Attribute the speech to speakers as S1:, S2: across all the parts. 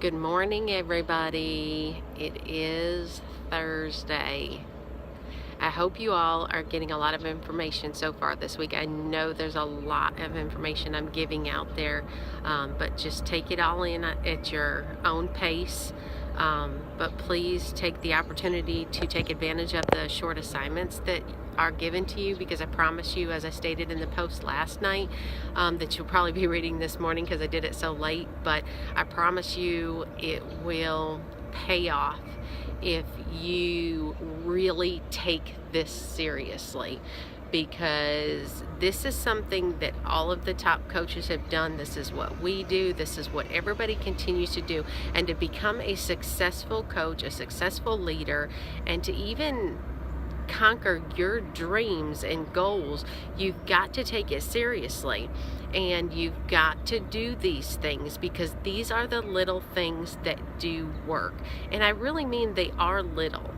S1: Good morning, everybody. It is Thursday. I hope you all are getting a lot of information so far this week. I know there's a lot of information I'm giving out there, but just take it all in at your own pace. But please take the opportunity to take advantage of the short assignments that are given to you, because I promise you, as I stated in the post last night, that you'll probably be reading this morning because I did it so late, but I promise you it will pay off if you really take this seriously, because this is something that all of the top coaches have done. This is what we do. This is what everybody continues to do. And to become a successful coach, a successful leader, and to even conquer your dreams and goals, you've got to take it seriously, and you've got to do these things, because these are the little things that do work. And I really mean they are little.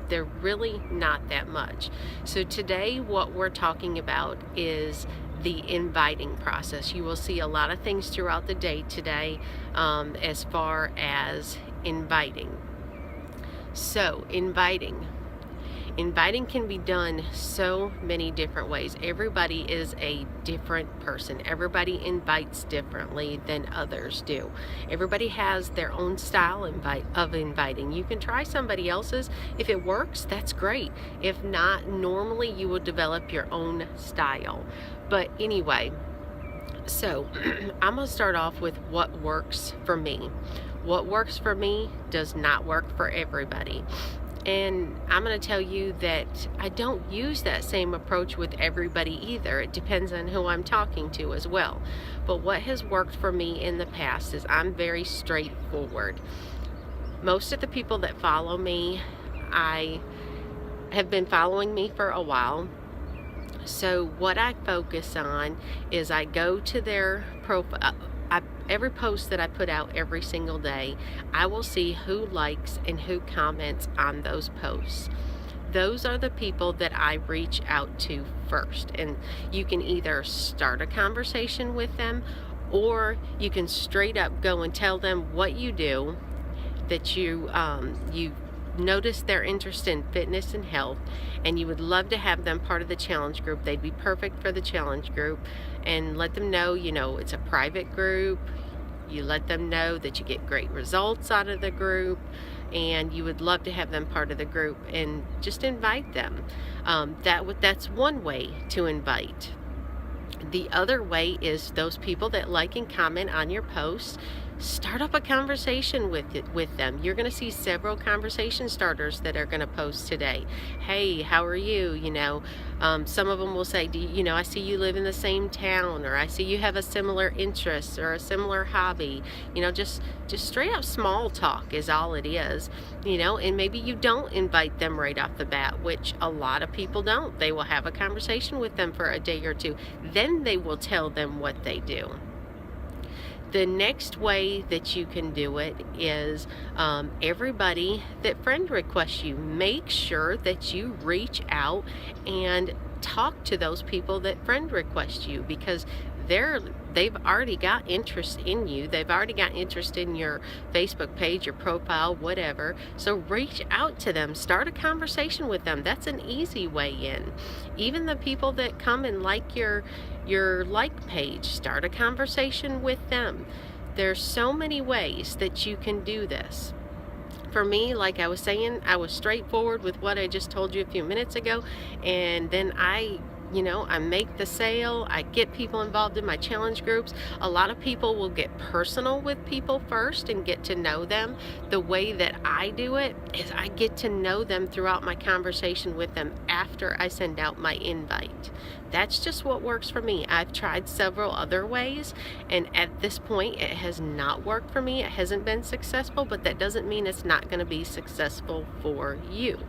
S1: They're really not that much. So today what we're talking about is the inviting process. You will see a lot of things throughout the day today, as far as inviting. So Inviting can be done so many different ways. Everybody is a different person. Everybody invites differently than others do. Everybody has their own style of inviting. You can try somebody else's. If it works, that's great. If not, normally you will develop your own style. But anyway, so I'm going to start off with what works for me. What works for me does not work for everybody. And I'm going to tell you that I don't use that same approach with everybody either. It depends on who I'm talking to as well. But what has worked for me in the past is I'm very straightforward. Most of the people that follow me, I have been following me for a while. So what I focus on is I go to their profile. Every post that I put out every single day, I will see who likes and who comments on those posts. Those are the people that I reach out to first. And you can either start a conversation with them, or you can straight up go and tell them what you do, that you notice their interest in fitness and health, and you would love to have them part of the challenge group. They'd be perfect for the challenge group, and let them know, it's a private group. You let them know that you get great results out of the group, and you would love to have them part of the group, and just invite them. That's one way to invite. The other way is those people that like and comment on your posts. Start up a conversation with them. You're going to see several conversation starters that are going to post today. Hey, how are you? Some of them will say, I see you live in the same town, or I see you have a similar interest or a similar hobby. Just straight up small talk is all it is. And maybe you don't invite them right off the bat, which a lot of people don't. They will have a conversation with them for a day or two. Then they will tell them what they do. The next way that you can do it is everybody that friend requests you, make sure that you reach out and talk to those people that friend request you, because they've already got interest in you. They've already got interest in your Facebook page, your profile, whatever. So reach out to them. Start a conversation with them. That's an easy way in. Even the people that come and like your like page, start a conversation with them. There's so many ways that you can do this. For me, like I was saying, I was straightforward with what I just told you a few minutes ago, and then I make the sale. I get people involved in my challenge groups. A lot of people will get personal with people first and get to know them. The way that I do it is I get to know them throughout my conversation with them after I send out my invite. That's just what works for me. I've tried several other ways, and at this point it has not worked for me. It hasn't been successful, but that doesn't mean it's not going to be successful for you.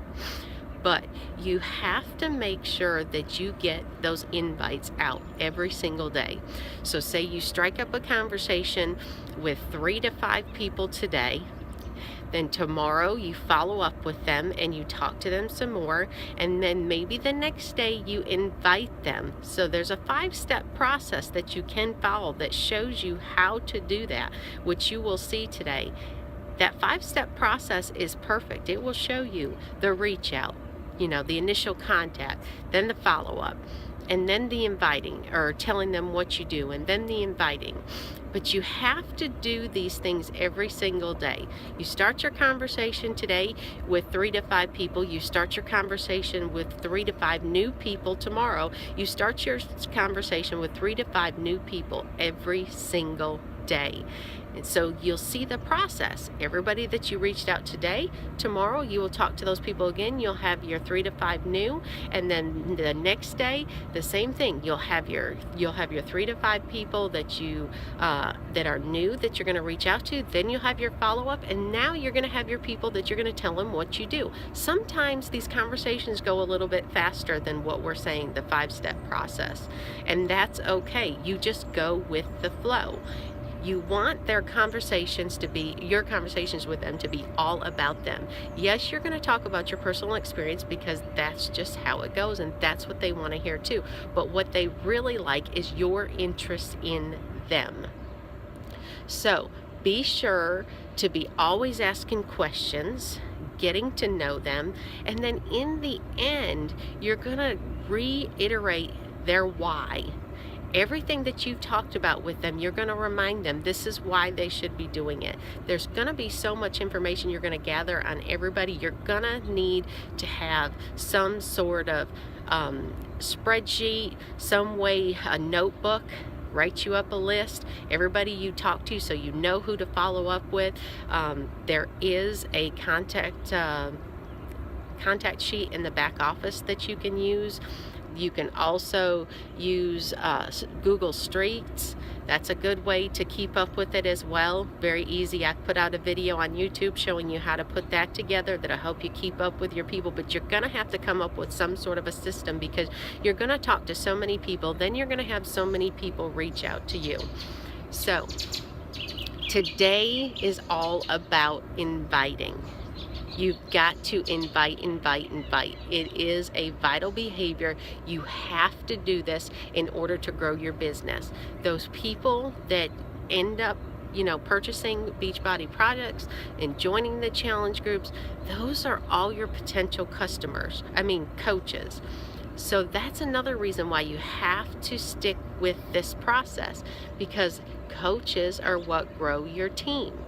S1: But you have to make sure that you get those invites out every single day. So say you strike up a conversation with 3 to 5 people today. Then tomorrow you follow up with them and you talk to them some more, and then maybe the next day you invite them. So there's a 5-step process that you can follow that shows you how to do that, which you will see today. That 5-step process is perfect. It will show you the reach out, the initial contact, then the follow-up, and then the inviting, or telling them what you do, and then the inviting. But you have to do these things every single day. You start your conversation today with 3 to 5 people. You start your conversation with 3 to 5 new people tomorrow. You start your conversation with 3 to 5 new people every single day. And so you'll see the process. Everybody that you reached out today, tomorrow you will talk to those people again. You'll have your 3 to 5 new, and then the next day the same thing. You'll have your 3 to 5 people that you that are new that you're going to reach out to. Then you'll have your follow-up, and now you're going to have your people that you're going to tell them what you do. Sometimes these conversations go a little bit faster than what we're saying, the 5-step process, and that's okay. You just go with the flow. You want your conversations with them to be all about them. Yes, you're going to talk about your personal experience because that's just how it goes, and that's what they want to hear too. But what they really like is your interest in them. So be sure to be always asking questions, getting to know them, and then in the end, you're going to reiterate their why. Everything that you've talked about with them, you're going to remind them this is why they should be doing it. There's going to be so much information you're going to gather on everybody. You're going to need to have some sort of spreadsheet, some way, a notebook. Write you up a list, everybody you talk to, so you know who to follow up with. There is a contact sheet in the back office that you can use. You can also use Google Streets. That's a good way to keep up with it as well. Very easy. I put out a video on YouTube showing you how to put that together that'll help you keep up with your people. But you're going to have to come up with some sort of a system because you're going to talk to so many people. Then you're going to have so many people reach out to you. So today is all about inviting. You've got to invite. It is a vital behavior. You have to do this in order to grow your business. Those people that end up, purchasing Beachbody products and joining the challenge groups, those are all your potential coaches. So that's another reason why you have to stick with this process, because coaches are what grow your team.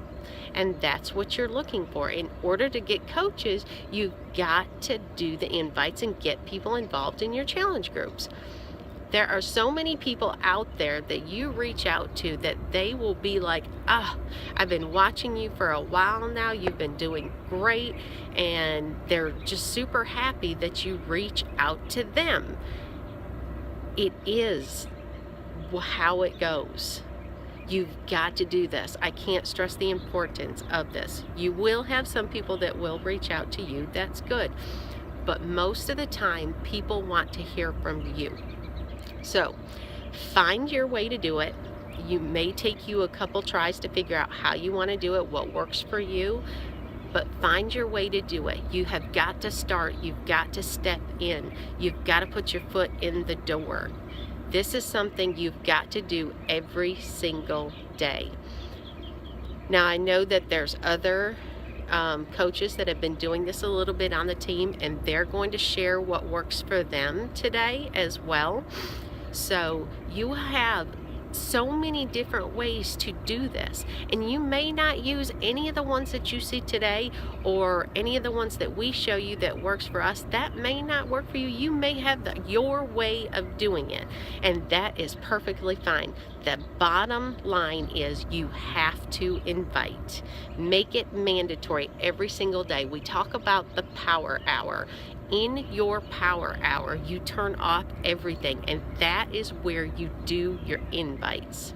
S1: And that's what you're looking for. In order to get coaches, you've got to do the invites and get people involved in your challenge groups. There are so many people out there that you reach out to that they will be like, I've been watching you for a while now. You've been doing great. And they're just super happy that you reach out to them. It is how it goes. You've got to do this. I can't stress the importance of this. You will have some people that will reach out to you. That's good. But most of the time, people want to hear from you. So find your way to do it. You may take you a couple tries to figure out how you want to do it, what works for you. But find your way to do it. You have got to start. You've got to step in. You've got to put your foot in the door. This is something you've got to do every single day. Now, I know that there's other coaches that have been doing this a little bit on the team, and they're going to share what works for them today as well. So you have so many different ways to do this, and you may not use any of the ones that you see today or any of the ones that we show you that works for us. That may not work for you. You may have your way of doing it, and that is perfectly fine. The bottom line is you have to invite. Make it mandatory every single day. We talk about the power hour. In your power hour, you turn off everything, and that is where you do your invites.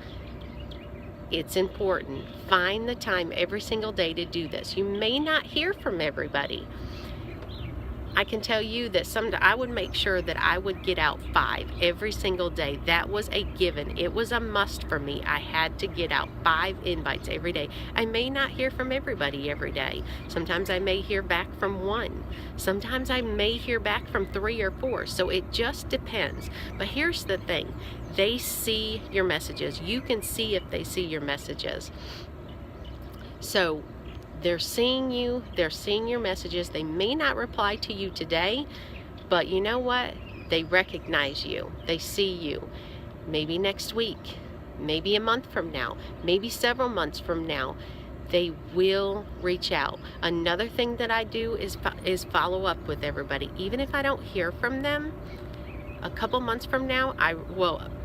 S1: It's important. Find the time every single day to do this. You may not hear from everybody. I can tell you that I would make sure that I would get out 5 every single day. That was a given. It was a must for me. I had to get out 5 invites every day. I may not hear from everybody every day. Sometimes I may hear back from 1. Sometimes I may hear back from 3 or 4. So it just depends. But here's the thing. They see your messages. You can see if they see your messages. So they're seeing you, they're seeing your messages. They may not reply to you today, but you know what? They recognize you, they see you. Maybe next week, maybe a month from now, maybe several months from now, they will reach out. Another thing that I do is follow up with everybody. Even if I don't hear from them, a couple months from now,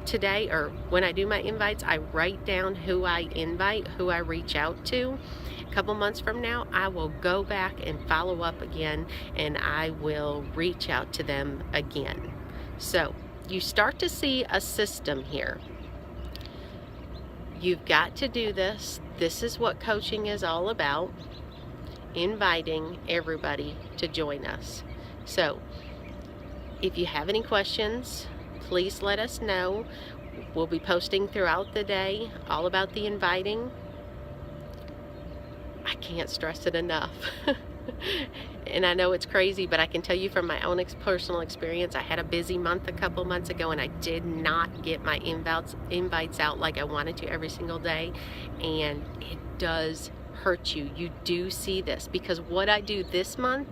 S1: today or when I do my invites, I write down who I invite, who I reach out to. A couple months from now, I will go back and follow up again, and I will reach out to them again. So you start to see a system here. You've got to do this. This is what coaching is all about, inviting everybody to join us. So if you have any questions, please let us know. We'll be posting throughout the day all about the inviting. I can't stress it enough. And I know it's crazy, but I can tell you from my own personal experience, I had a busy month a couple months ago, and I did not get my invites out like I wanted to every single day. And it does hurt you. You do see this, because what I do this month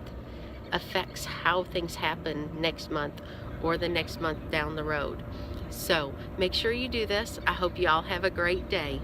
S1: affects how things happen next month or the next month down the road. So make sure you do this. I hope you all have a great day.